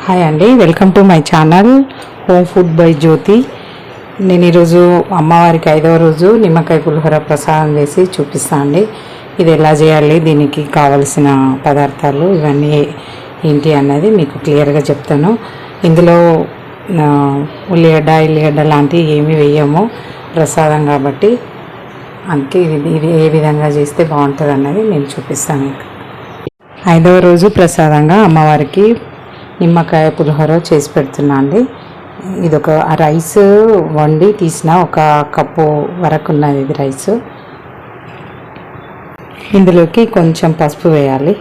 Hi అండి, welcome to my channel home food by Jyothi. నేను ఈరోజు అమ్మవారికి 5వ రోజు నిమ్మకాయ పులిహోర ప్రసాదం చేసి చూపిస్తాను అండి. ఇది ఎలా చేయాలి, దీనికి కావలసిన పదార్థాలు ఇవన్నీ ఏంటి అన్నది మీకు క్లియర్గా చెప్తాను. ఇందులో ఉల్లిగడ్డ లాంటివి ఏమీ వేయము, ప్రసాదం కాబట్టి. అందుకే ఇది ఏ విధంగా చేస్తే బాగుంటుంది అన్నది నేను చూపిస్తాను. 5వ రోజు ప్రసాదంగా అమ్మవారికి నిమ్మకాయ పులిహోర చేసి పెడుతున్నా అండి. ఇదొక రైస్ వండి తీసిన 1 కప్పు వరకు ఉన్నది ఇది రైస్. ఇందులోకి కొంచెం పసుపు వేయాలి.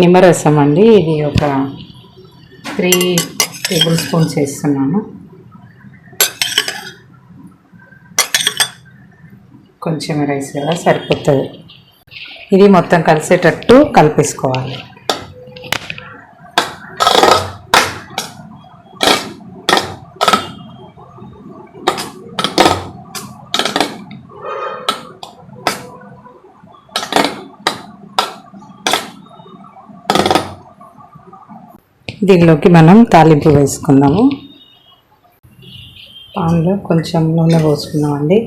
నిమ్మరసం అండి, ఇది ఒక 3 టేబుల్ స్పూన్స్ వేస్తున్నాను. కొంచెం రైస్ కదా సరిపోతుంది. ఇది మొత్తం కలిసేటట్టు కలిపేసుకోవాలి. దీనిలోకి మనం తాలింపు వేసుకుందాము. పాన్లో కొంచెం నూనె పోసుకుందామండి.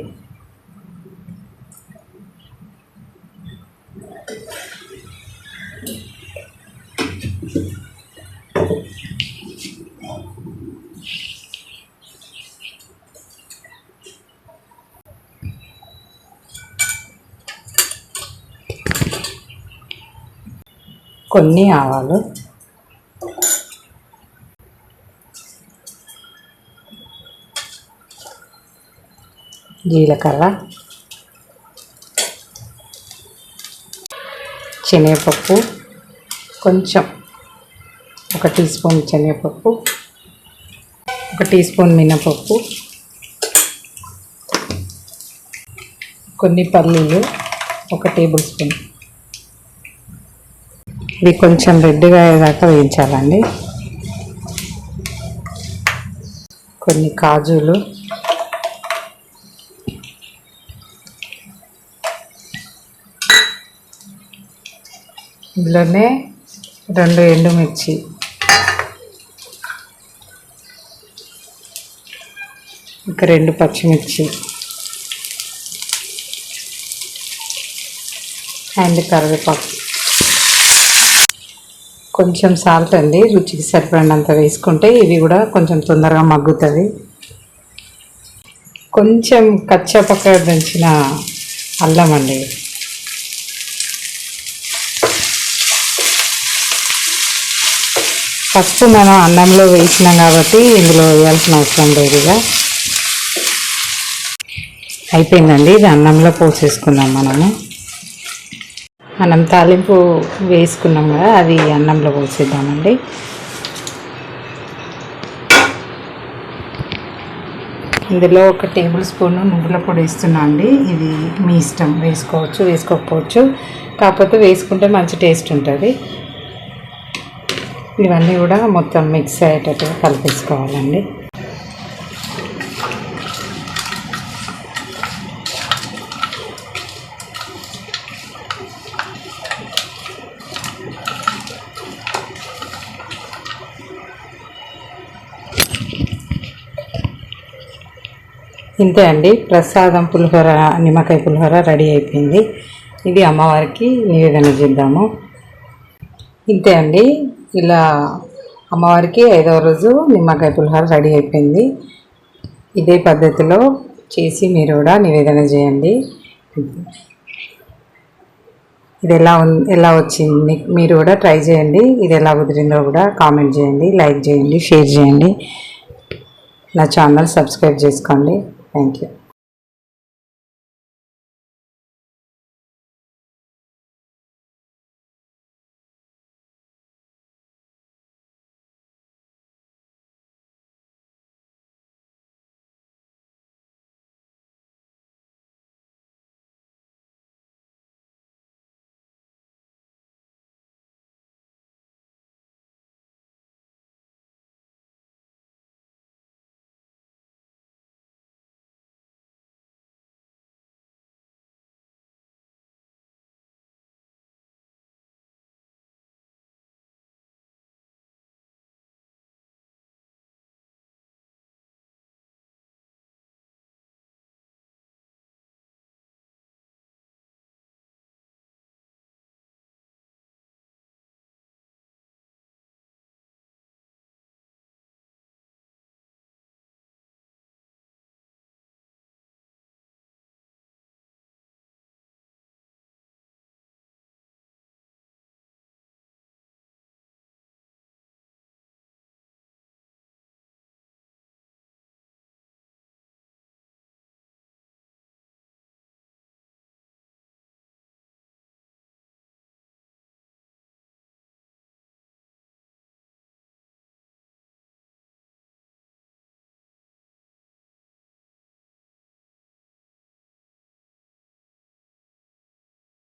కొన్ని ఆవాలు, జీలకర్ర, శనగపప్పు, కొంచెం 1 టీ స్పూన్ శనగపప్పు, 1 టీ స్పూన్ మినపప్పు, కొన్ని పల్లీలు 1 టేబుల్ స్పూన్. ఇది కొంచెం రెడ్గా అయ్యేదాకా వేయించాలండి. కొన్ని కాజులు, ఇందులోనే 2 ఎండుమిర్చి, ఇంకా 2 పచ్చిమిర్చి అండ్ కరివేపాకు, కొంచెం సాల్ట్ అండి, రుచికి సరిపడినంత వేసుకుంటే ఇవి కూడా కొంచెం తొందరగా మగ్గుతుంది. కొంచెం కచ్చపక్క దంచిన అల్లం అండి. పసుపు మనం అన్నంలో వేసినాం కాబట్టి ఇందులో వేయాల్సిన అవసరం లేదు. ఇక అయిపోయిందండి, ఇది అన్నంలో పోసేసుకుందాం. మనం తాలింపు వేసుకున్నాం కదా, అది అన్నంలో పోసేద్దామండి. ఇందులో 1 టేబుల్ స్పూన్ నువ్వుల పొడి వేస్తున్నా అండి. ఇది మీ ఇష్టం, వేసుకోవచ్చు వేసుకోకపోవచ్చు, కాకపోతే వేసుకుంటే మంచి టేస్ట్ ఉంటుంది. ఇవన్నీ కూడా మొత్తం మిక్స్ అయ్యేటట్టుగా కలిపేసుకోవాలండి. ఇంతే అండి, ప్రసాదం పులిహోర, నిమ్మకాయ పులిహోర రెడీ అయిపోయింది. ఇది అమ్మవారికి నివేదన చేద్దాము. ఇంతే అండి, ఇలా అమ్మవారికి 5వ రోజు నిమ్మకాయ పులిహోర రెడీ అయిపోయింది. ఇదే పద్ధతిలో చేసి మీరు కూడా నివేదన చేయండి. ఇది ఎలా వచ్చింది మీరు కూడా ట్రై చేయండి. ఇది ఎలా కుదిరిందో కూడా కామెంట్ చేయండి, లైక్ చేయండి, షేర్ చేయండి. నా ఛానల్ సబ్స్క్రైబ్ చేసుకోండి. Thank you.